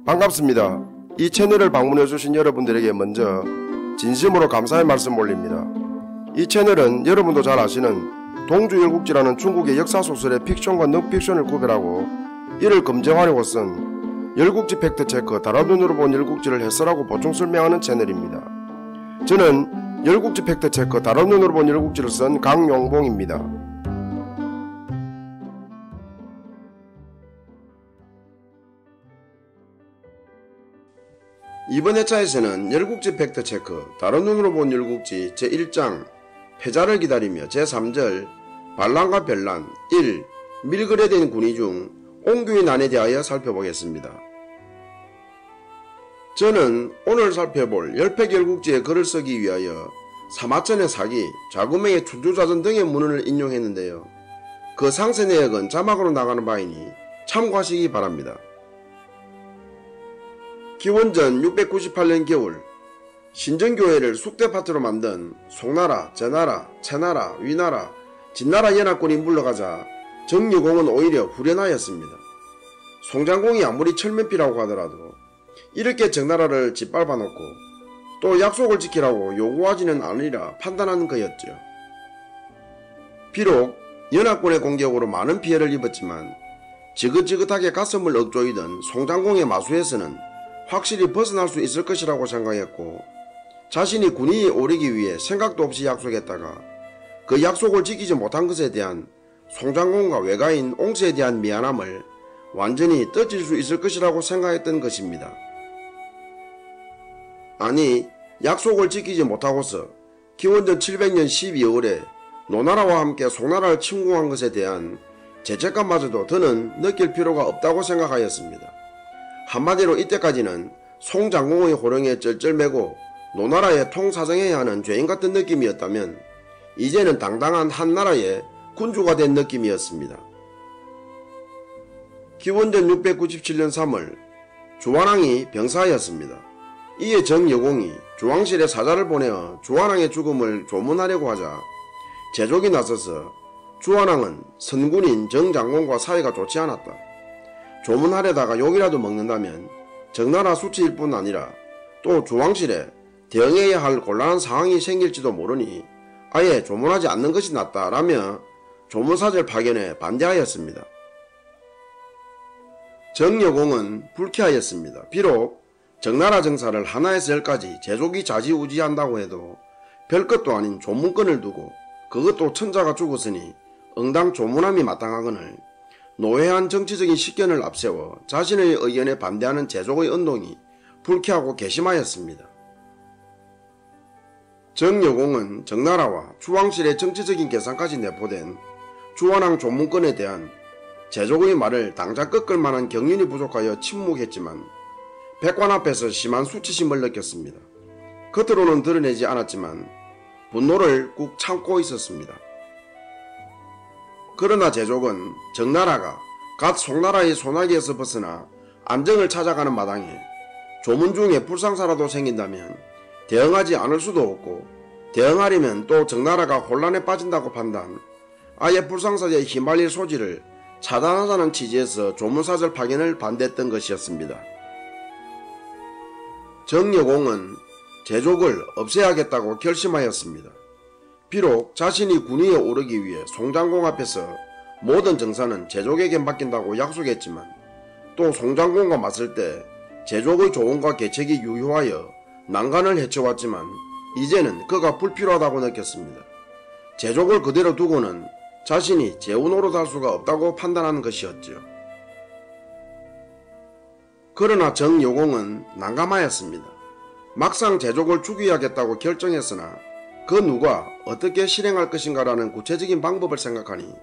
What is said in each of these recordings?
반갑습니다. 이 채널을 방문해주신 여러분들에게 먼저 진심으로 감사의 말씀 올립니다. 이 채널은 여러분도 잘 아시는 동주열국지라는 중국의 역사소설의 픽션과 넌픽션을 구별하고 이를 검증하려고 쓴 열국지 팩트체크 다른 눈으로 본 열국지를 해설하고 보충 설명하는 채널입니다. 저는 열국지 팩트체크 다른 눈으로 본 열국지를 쓴 강용봉입니다. 이번 회차에서는 열국지 팩트체크 다른 눈으로 본 열국지 제1장 패자를 기다리며 제3절 반란과 변란 1. 밀거래 된 군의 중 옹규의 난에 대하여 살펴보겠습니다. 저는 오늘 살펴볼 열팩열국지의 글을 쓰기 위하여 사마천의 사기, 자구맹의 춘추자전 등의 문헌을 인용했는데요. 그 상세 내역은 자막으로 나가는 바이니 참고하시기 바랍니다. 기원전 698년 겨울 신정교회를 숙대파트로 만든 송나라, 제나라, 채나라, 위나라, 진나라 연합군이 물러가자 정여공은 오히려 후련하였습니다. 송장공이 아무리 철면피라고 하더라도 이렇게 정나라를 짓밟아 놓고 또 약속을 지키라고 요구하지는 않으리라 판단한 거였죠. 비록 연합군의 공격으로 많은 피해를 입었지만 지긋지긋하게 가슴을 억조이던 송장공의 마수에서는 확실히 벗어날 수 있을 것이라고 생각했고 자신이 군위에 오르기 위해 생각도 없이 약속했다가 그 약속을 지키지 못한 것에 대한 송장공과 외가인 옹세에 대한 미안함을 완전히 떠질 수 있을 것이라고 생각했던 것입니다. 아니, 약속을 지키지 못하고서 기원전 700년 12월에 노나라와 함께 송나라를 침공한 것에 대한 죄책감마저도 더는 느낄 필요가 없다고 생각하였습니다. 한마디로 이때까지는 송장공의 호령에 쩔쩔매고 노나라에 통사정해야 하는 죄인 같은 느낌이었다면 이제는 당당한 한나라의 군주가 된 느낌이었습니다. 기원전 697년 3월 주환왕이 병사하였습니다. 이에 정여공이 주왕실에 사자를 보내어 주환왕의 죽음을 조문하려고 하자 제족이 나서서 주환왕은 선군인 정장공과 사이가 좋지 않았다. 조문하려다가 욕이라도 먹는다면 정나라 수치일 뿐 아니라 또 주왕실에 대응해야 할 곤란한 상황이 생길지도 모르니 아예 조문하지 않는 것이 낫다라며 조문사절 파견에 반대하였습니다. 정여공은 불쾌하였습니다. 비록 정나라 정사를 하나에서 열까지 제족이 좌지우지한다고 해도 별것도 아닌 조문권을 두고 그것도 천자가 죽었으니 응당 조문함이 마땅하거늘 노회한 정치적인 식견을 앞세워 자신의 의견에 반대하는 제족의 운동이 불쾌하고 괘씸하였습니다. 정여공은 정나라와 주왕실의 정치적인 계산까지 내포된 주환왕 조문권에 대한 제족의 말을 당장 꺾을 만한 경륜이 부족하여 침묵했지만 백관 앞에서 심한 수치심을 느꼈습니다. 겉으로는 드러내지 않았지만 분노를 꾹 참고 있었습니다. 그러나 제족은 정나라가 갓 송나라의 소나기에서 벗어나 안정을 찾아가는 마당에 조문 중에 불상사라도 생긴다면 대응하지 않을 수도 없고 대응하려면 또 정나라가 혼란에 빠진다고 판단, 아예 불상사에 휘말릴 소지를 차단하자는 취지에서 조문사절 파견을 반대했던 것이었습니다. 정여공은 제족을 없애야겠다고 결심하였습니다. 비록 자신이 군위에 오르기 위해 송장공 앞에서 모든 정사는 제족에게 맡긴다고 약속했지만 또 송장공과 맞설 때 제족의 조언과 계책이 유효하여 난간을 헤쳐왔지만 이제는 그가 불필요하다고 느꼈습니다. 제족을 그대로 두고는 자신이 재우 노릇할 수가 없다고 판단한 것이었죠. 그러나 정여공은 난감하였습니다. 막상 제족을 죽여야겠다고 결정했으나 그 누가 어떻게 실행할 것인가라는 구체적인 방법을 생각하니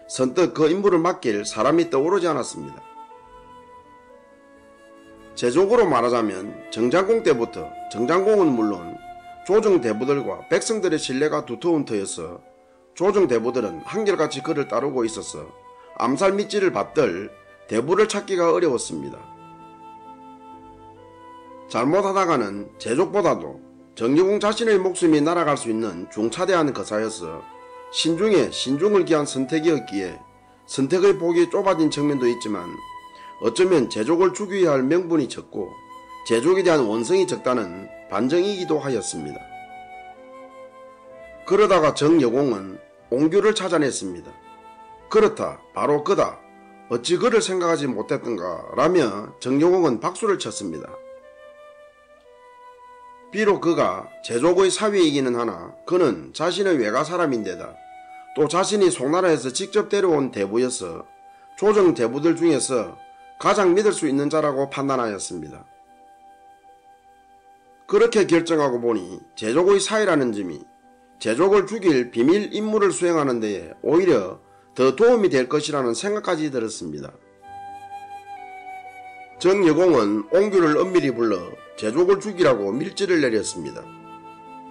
선뜻 그 임무를 맡길 사람이 떠오르지 않았습니다. 제족으로 말하자면 정장공 때부터 정장공은 물론 조정대부들과 백성들의 신뢰가 두터운 터여서 조정대부들은 한결같이 그를 따르고 있어서 암살 밑지를 받들 대부를 찾기가 어려웠습니다. 잘못하다가는 제족보다도 정여공 자신의 목숨이 날아갈 수 있는 중차대한 거사여서 신중에 신중을 기한 선택이었기에 선택의 폭이 좁아진 측면도 있지만 어쩌면 제족을 죽여야 할 명분이 적고 제족에 대한 원성이 적다는 반정이기도 하였습니다. 그러다가 정여공은 옹규를 찾아냈습니다. 그렇다, 바로 그다, 어찌 그를 생각하지 못했던가 라며 정여공은 박수를 쳤습니다. 비록 그가 제족의 사위이기는 하나 그는 자신의 외가 사람인데다 또 자신이 송나라에서 직접 데려온 대부여서 조정 대부들 중에서 가장 믿을 수 있는 자라고 판단하였습니다. 그렇게 결정하고 보니 제족의 사위라는 점이 제족을 죽일 비밀 임무를 수행하는 데에 오히려 더 도움이 될 것이라는 생각까지 들었습니다. 정여공은 옹규를 엄밀히 불러 제족을 죽이라고 밀지를 내렸습니다.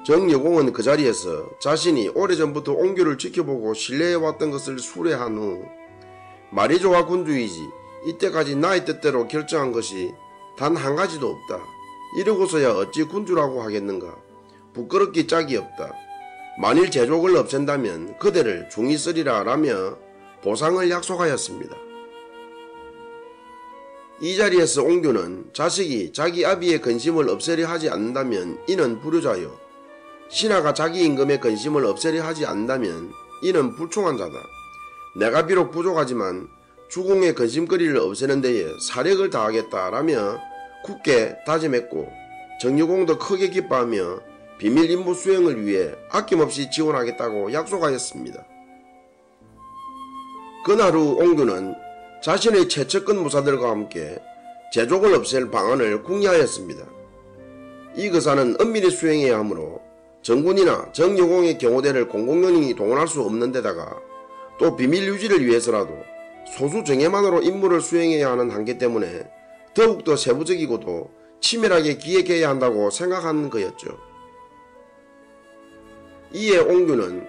정여공은 그 자리에서 자신이 오래전부터 옹규를 지켜보고 신뢰해왔던 것을 수레한 후 말이 좋아 군주이지 이때까지 나의 뜻대로 결정한 것이 단 한 가지도 없다. 이러고서야 어찌 군주라고 하겠는가. 부끄럽기 짝이 없다. 만일 제족을 없앤다면 그대를 중히 쓰리라 라며 보상을 약속하였습니다. 이 자리에서 옹규는 자식이 자기 아비의 근심을 없애려 하지 않는다면 이는 불효자요. 신하가 자기 임금의 근심을 없애려 하지 않는다면 이는 불충한 자다. 내가 비록 부족하지만 주공의 근심거리를 없애는 데에 사력을 다하겠다라며 굳게 다짐했고 정여공도 크게 기뻐하며 비밀 임무 수행을 위해 아낌없이 지원하겠다고 약속하였습니다. 그날 후 옹규는 자신의 최측근 무사들과 함께 제족을 없앨 방안을 궁리하였습니다. 이 거사는 엄밀히 수행해야 하므로 정군이나 정여공의 경호대를 공공연히 동원할 수 없는 데다가 또 비밀 유지를 위해서라도 소수 정예만으로 임무를 수행해야 하는 한계 때문에 더욱더 세부적이고도 치밀하게 기획해야 한다고 생각한 거였죠. 이에 옹규는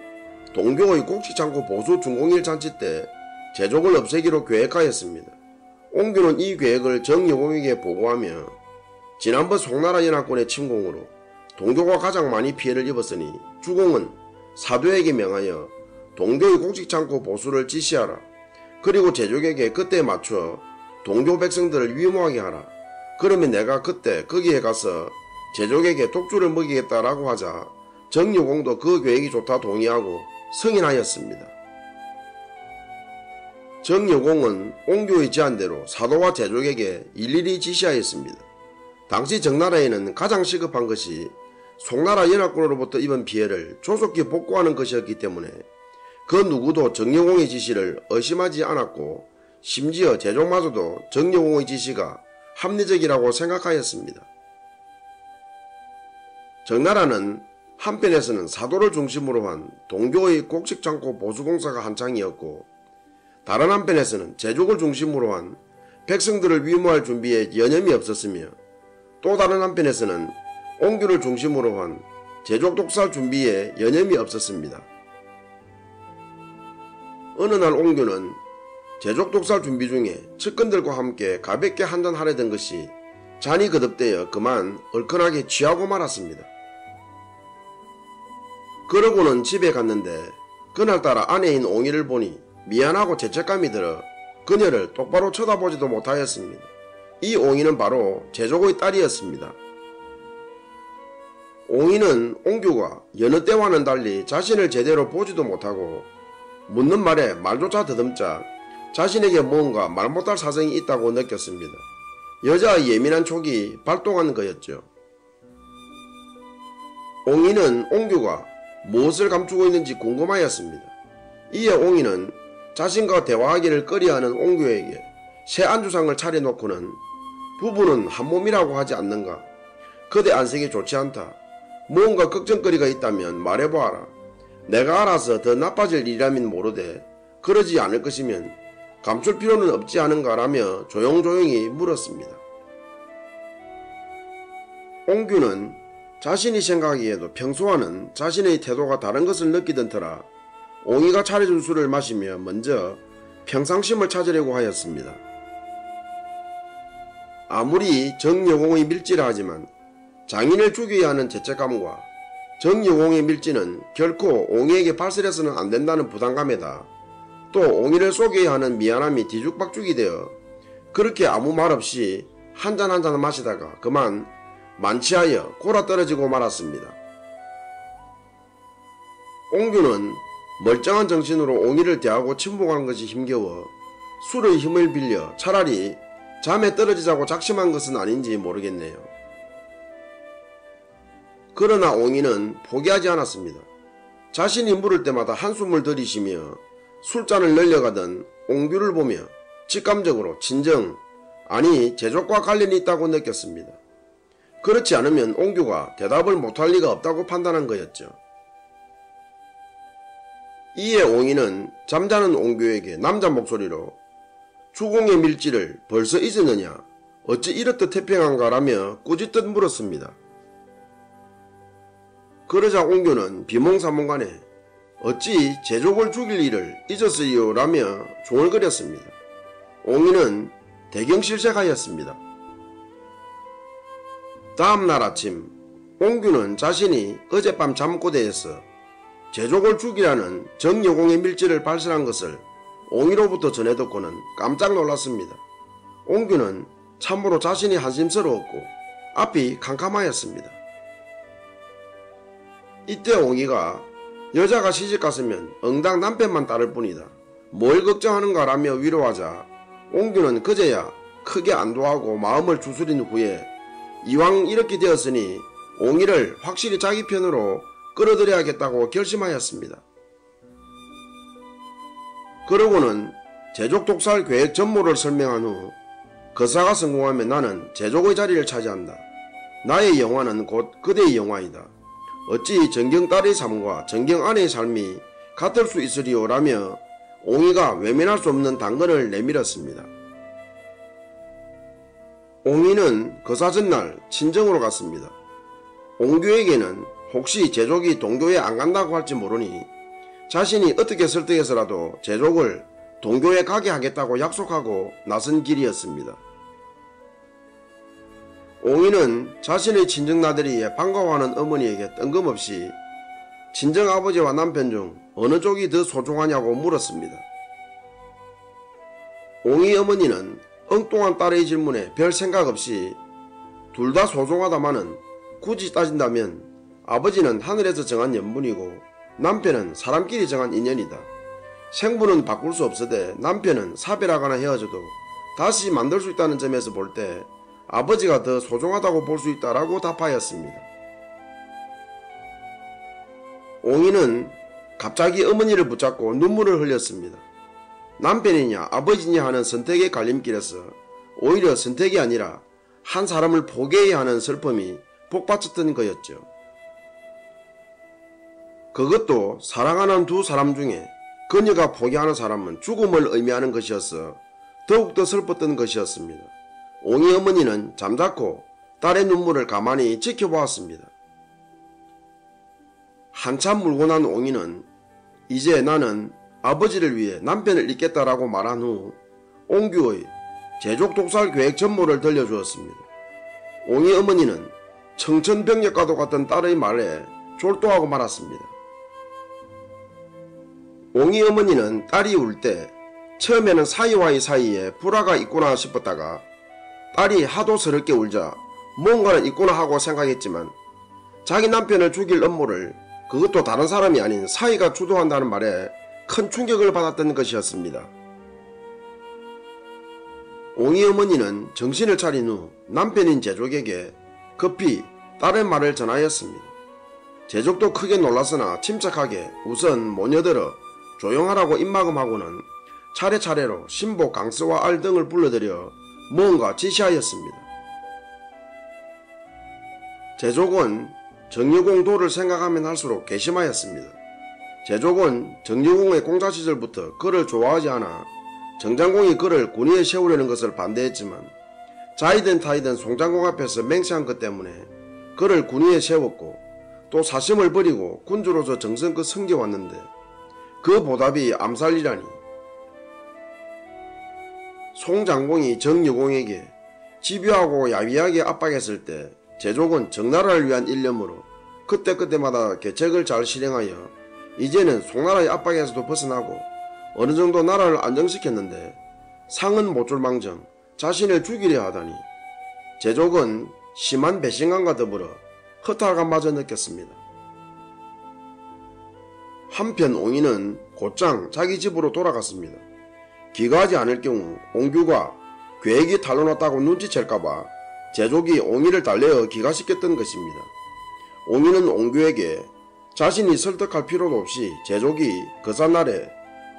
동교의 꼭지창고 보수 중공일 잔치 때 제족을 없애기로 계획하였습니다. 옹규는 이 계획을 정여공에게 보고하며 지난번 송나라 연합군의 침공으로 동교가 가장 많이 피해를 입었으니 주공은 사도에게 명하여 동교의 꼭지창고 보수를 지시하라. 그리고 제족에게 그때에 맞춰 동교 백성들을 위무하게 하라. 그러면 내가 그때 거기에 가서 제족에게 독주를 먹이겠다라고 하자 정여공도 그 계획이 좋다 동의하고 승인하였습니다. 정여공은 옹규의 제안대로 사도와 제족에게 일일이 지시하였습니다. 당시 정나라에는 가장 시급한 것이 송나라 연합군으로부터 입은 피해를 조속히 복구하는 것이었기 때문에 그 누구도 정여공의 지시를 의심하지 않았고 심지어 제족마저도 정여공의 지시가 합리적이라고 생각하였습니다. 정나라는 한편에서는 사도를 중심으로 한 동교의 곡식창고 보수공사가 한창이었고 다른 한편에서는 제족을 중심으로 한 백성들을 위무할 준비에 여념이 없었으며 또 다른 한편에서는 옹규를 중심으로 한 제족 독살 준비에 여념이 없었습니다. 어느 날 옹규는 제족 독살 준비 중에 측근들과 함께 가볍게 한잔하려던 것이 잔이 거듭되어 그만 얼큰하게 취하고 말았습니다. 그러고는 집에 갔는데 그날따라 아내인 옹이를 보니 미안하고 죄책감이 들어 그녀를 똑바로 쳐다보지도 못하였습니다. 이 옹이는 바로 제족의 딸이었습니다. 옹이는 옹규가 여느 때와는 달리 자신을 제대로 보지도 못하고 묻는 말에 말조차 더듬자 자신에게 뭔가 말 못할 사정이 있다고 느꼈습니다. 여자의 예민한 촉이 발동한 거였죠. 옹이는 옹규가 무엇을 감추고 있는지 궁금하였습니다. 이에 옹이는 자신과 대화하기를 꺼려하는 옹규에게 새 안주상을 차려놓고는 부부는 한몸이라고 하지 않는가? 그대 안색이 좋지 않다. 무언가 걱정거리가 있다면 말해보아라. 내가 알아서 더 나빠질 일이라면 모르되 그러지 않을 것이면 감출 필요는 없지 않은가 라며 조용조용히 물었습니다. 옹규는 자신이 생각하기에도 평소와는 자신의 태도가 다른 것을 느끼던 터라 옹이가 차려준 술을 마시며 먼저 평상심을 찾으려고 하였습니다. 아무리 정여공의 밀지라 하지만 장인을 죽여야 하는 죄책감과 정여공의 밀지는 결코 옹이에게 발설해서는 안된다는 부담감에다 또 옹이를 속여야 하는 미안함이 뒤죽박죽이 되어 그렇게 아무 말 없이 한잔 한잔 마시다가 그만 만취하여 골아떨어지고 말았습니다. 옹규는 멀쩡한 정신으로 옹이를 대하고 침묵한 것이 힘겨워 술의 힘을 빌려 차라리 잠에 떨어지자고 작심한 것은 아닌지 모르겠네요. 그러나 옹이는 포기하지 않았습니다. 자신이 물을 때마다 한숨을 들이쉬며 술잔을 늘려가던 옹규를 보며 직감적으로 진정, 아니 제족과 관련이 있다고 느꼈습니다. 그렇지 않으면 옹규가 대답을 못할 리가 없다고 판단한 거였죠. 이에 옹이는 잠자는 옹규에게 남자 목소리로 주공의 밀지를 벌써 잊었느냐, 어찌 이렇듯 태평한가라며 꾸짖듯 물었습니다. 그러자 옹규는 비몽사몽간에 어찌 제족을 죽일 일을 잊었으리요 라며 중얼거렸습니다. 옹이는 대경실색하였습니다. 다음날 아침 옹규는 자신이 어젯밤 잠꼬대에서 제족을 죽이라는 정여공의 밀지를 발설한 것을 옹이로부터 전해 듣고는 깜짝 놀랐습니다. 옹규는 참으로 자신이 한심스러웠고 앞이 캄캄하였습니다. 이때 옹이가 여자가 시집갔으면 응당 남편만 따를 뿐이다, 뭘 걱정하는가라며 위로하자 옹규는 그제야 크게 안도하고 마음을 추스린 후에 이왕 이렇게 되었으니 옹이를 확실히 자기 편으로 끌어들여야겠다고 결심하였습니다. 그러고는 제족 독살 계획 전모를 설명한 후 거사가 성공하면 나는 제족의 자리를 차지한다. 나의 영화는 곧 그대의 영화이다. 어찌 정경 딸의 삶과 정경 아내의 삶이 같을 수 있으리요 라며 옹이가 외면할 수 없는 당근을 내밀었습니다. 옹이는 거사 전날 친정으로 갔습니다. 옹규에게는 혹시 제족이 동교에 안 간다고 할지 모르니 자신이 어떻게 설득해서라도 제족을 동교에 가게 하겠다고 약속하고 나선 길이었습니다. 옹이는 자신의 친정나들이에 반가워하는 어머니에게 뜬금없이 친정아버지와 남편 중 어느 쪽이 더 소중하냐고 물었습니다. 옹이 어머니는 엉뚱한 딸의 질문에 별 생각 없이 둘 다 소중하다마는 굳이 따진다면 아버지는 하늘에서 정한 연분이고 남편은 사람끼리 정한 인연이다. 생분은 바꿀 수 없으되 남편은 사별하거나 헤어져도 다시 만들 수 있다는 점에서 볼 때 아버지가 더 소중하다고 볼 수 있다라고 답하였습니다. 옹이는 갑자기 어머니를 붙잡고 눈물을 흘렸습니다. 남편이냐 아버지냐 하는 선택의 갈림길에서 오히려 선택이 아니라 한 사람을 포기해야 하는 슬픔이 복받쳤던 거였죠. 그것도 사랑하는 두 사람 중에 그녀가 포기하는 사람은 죽음을 의미하는 것이어서 더욱더 슬펐던 것이었습니다. 옹이 어머니는 잠자코 딸의 눈물을 가만히 지켜보았습니다. 한참 울고 난 옹이는 이제 나는 아버지를 위해 남편을 잊겠다라고 말한 후 옹규의 제족 독살 계획 전모를 들려주었습니다. 옹이 어머니는 청천벽력과도 같은 딸의 말에 졸도하고 말았습니다. 옹이 어머니는 딸이 울 때 처음에는 사이와의 사이에 불화가 있구나 싶었다가 딸이 하도 서럽게 울자 뭔가는 있구나 하고 생각했지만 자기 남편을 죽일 음모를 그것도 다른 사람이 아닌 사이가 주도한다는 말에 큰 충격을 받았던 것이었습니다. 옹이 어머니는 정신을 차린 후 남편인 제족에게 급히 딸의 말을 전하였습니다. 제족도 크게 놀랐으나 침착하게 우선 모녀들어 조용하라고 입막음하고는 차례차례로 신복 강스와 알 등을 불러들여 무언가 지시하였습니다. 제족은 정유공 도를 생각하면 할수록 괘씸하였습니다. 제족은 정유공의 공자 시절부터 그를 좋아하지 않아 정장공이 그를 군위에 세우려는 것을 반대했지만 자이든 타이든 송장공 앞에서 맹세한 것 때문에 그를 군위에 세웠고 또 사심을 버리고 군주로서 정성껏 섬겨왔는데 그 보답이 암살이라니. 송장공이 정유공에게 집요하고 야비하게 압박했을 때 제족은 정나라를 위한 일념으로 그때그때마다 계책을 잘 실행하여 이제는 송나라의 압박에서도 벗어나고 어느정도 나라를 안정시켰는데 상은 못줄 망정 자신을 죽이려 하다니 제족은 심한 배신감과 더불어 허탈감마저 느꼈습니다. 한편 옹이는 곧장 자기 집으로 돌아갔습니다. 귀가하지 않을 경우 옹규가 계획이 탄로났다고 눈치챌까봐 제족이 옹이를 달래어 귀가시켰던 것입니다. 옹이는 옹규에게 자신이 설득할 필요도 없이 제족이 그 산날에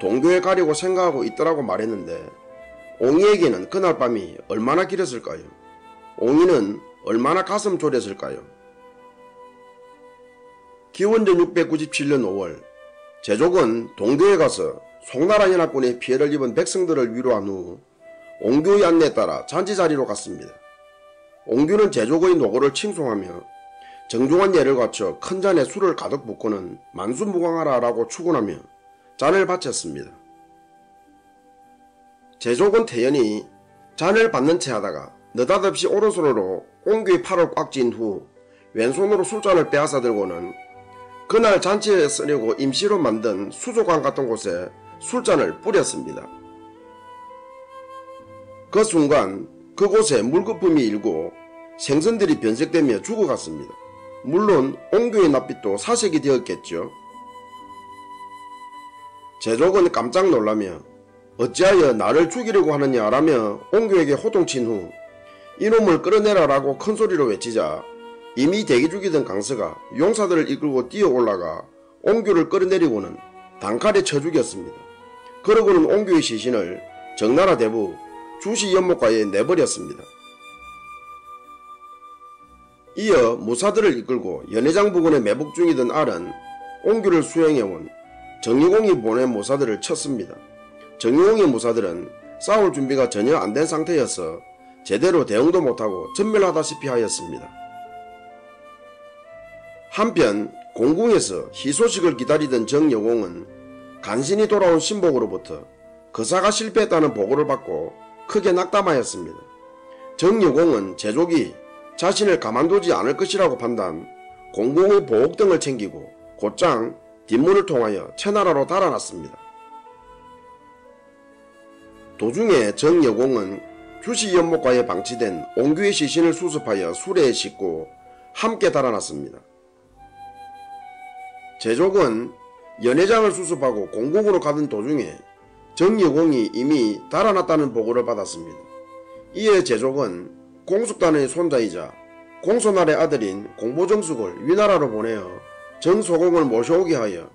동교에 가려고 생각하고 있더라고 말했는데 옹이에게는 그날 밤이 얼마나 길었을까요? 옹이는 얼마나 가슴 졸였을까요? 기원전 697년 5월 제족은 동교에 가서 송나라 연합군의 피해를 입은 백성들을 위로한 후 옹규의 안내에 따라 잔치자리로 갔습니다. 옹규는 제족의 노고를 칭송하며 정중한 예를 갖춰 큰 잔에 술을 가득 붓고는 만수무강하라 라고 축원하며 잔을 바쳤습니다. 제족은 태연히 잔을 받는 채 하다가 느닷없이 오른손으로 옹규의 팔을 꽉 쥔 후 왼손으로 술잔을 빼앗아 들고는 그날 잔치에 쓰려고 임시로 만든 수족관 같은 곳에 술잔을 뿌렸습니다. 그 순간 그곳에 물거품이 일고 생선들이 변색되며 죽어갔습니다. 물론 옹규의 낯빛도 사색이 되었겠죠. 제족은 깜짝 놀라며 어찌하여 나를 죽이려고 하느냐 라며 옹규에게 호통친 후 이놈을 끌어내라 라고 큰소리로 외치자 이미 대기 중이던 강서가 용사들을 이끌고 뛰어 올라가 옹규를 끌어내리고는 단칼에 쳐 죽였습니다. 그러고는 옹규의 시신을 정나라 대부 주시 연못가에 내버렸습니다. 이어 무사들을 이끌고 연회장 부근에 매복 중이던 알은 옹규를 수행해온 정유공이 보낸 무사들을 쳤습니다. 정유공의 무사들은 싸울 준비가 전혀 안 된 상태여서 제대로 대응도 못하고 전멸하다시피 하였습니다. 한편 공궁에서 희소식을 기다리던 정여공은 간신히 돌아온 신복으로부터 거사가 실패했다는 보고를 받고 크게 낙담하였습니다. 정여공은 제족이 자신을 가만두지 않을 것이라고 판단, 공궁의 보옥등을 챙기고 곧장 뒷문을 통하여 채나라로 달아났습니다. 도중에 정여공은 주시연못가에 방치된 옹규의 시신을 수습하여 수레에 싣고 함께 달아났습니다. 제족은 연회장을 수습하고 공궁으로 가던 도중에 정여공이 이미 달아났다는 보고를 받았습니다. 이에 제족은 공숙단의 손자이자 공손날의 아들인 공보정숙을 위나라로 보내어 정소공을 모셔오게 하여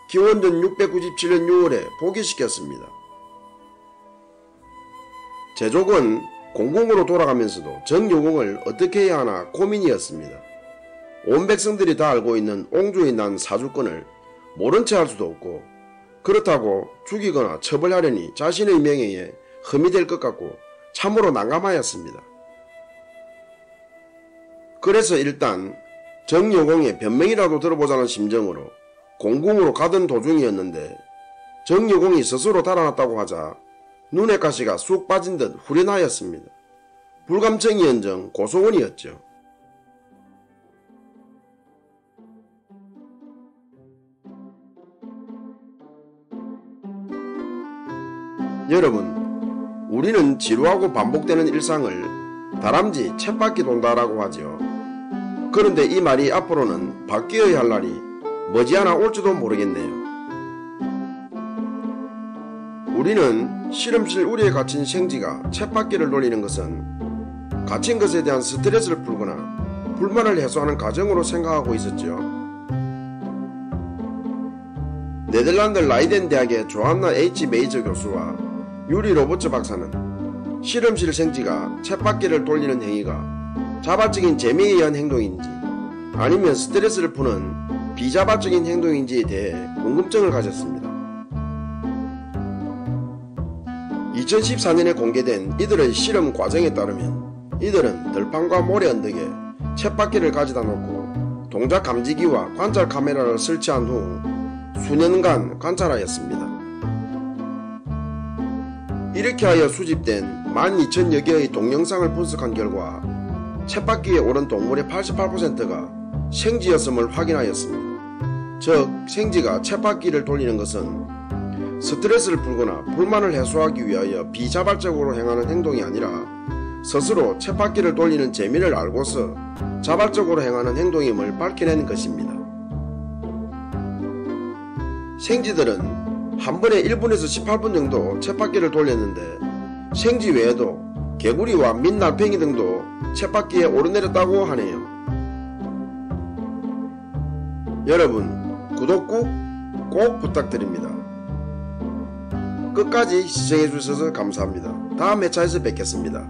기원전 697년 6월에 복위시켰습니다. 제족은 공궁으로 돌아가면서도 정여공을 어떻게 해야 하나 고민이었습니다. 온 백성들이 다 알고 있는 옹주의 난 사주권을 모른 채 할 수도 없고 그렇다고 죽이거나 처벌하려니 자신의 명예에 흠이 될 것 같고 참으로 난감하였습니다. 그래서 일단 정여공의 변명이라도 들어보자는 심정으로 공궁으로 가던 도중이었는데 정여공이 스스로 달아났다고 하자 눈의 가시가 쑥 빠진 듯 후련하였습니다. 불감청이언정 고소원이었죠. 여러분, 우리는 지루하고 반복되는 일상을 다람쥐 쳇바퀴 돈다라고 하죠. 그런데 이 말이 앞으로는 바뀌어야 할 날이 머지않아 올지도 모르겠네요. 우리는 실험실 우리에 갇힌 생쥐가 쳇바퀴를 돌리는 것은 갇힌 것에 대한 스트레스를 풀거나 불만을 해소하는 과정으로 생각하고 있었죠. 네덜란드 라이덴 대학의 조한나 H. 메이저 교수와 유리 로버츠 박사는 실험실 생쥐가 쳇바퀴를 돌리는 행위가 자발적인 재미에 의한 행동인지 아니면 스트레스를 푸는 비자발적인 행동인지에 대해 궁금증을 가졌습니다. 2014년에 공개된 이들의 실험 과정에 따르면 이들은 들판과 모래 언덕에 쳇바퀴를 가져다 놓고 동작 감지기와 관찰 카메라를 설치한 후 수년간 관찰하였습니다. 이렇게 하여 수집된 12,000여 개의 동영상을 분석한 결과 쳇바퀴에 오른 동물의 88%가 생쥐였음을 확인하였습니다. 즉 생쥐가 쳇바퀴를 돌리는 것은 스트레스를 풀거나 불만을 해소하기 위하여 비자발적으로 행하는 행동이 아니라 스스로 쳇바퀴를 돌리는 재미를 알고서 자발적으로 행하는 행동임을 밝혀내는 것입니다. 생쥐들은 한 번에 1분에서 18분 정도 쳇바퀴를 돌렸는데 생쥐 외에도 개구리와 민달팽이 등도 쳇바퀴에 오르내렸다고 하네요. 여러분, 구독 꼭 부탁드립니다. 끝까지 시청해주셔서 감사합니다. 다음 회차에서 뵙겠습니다.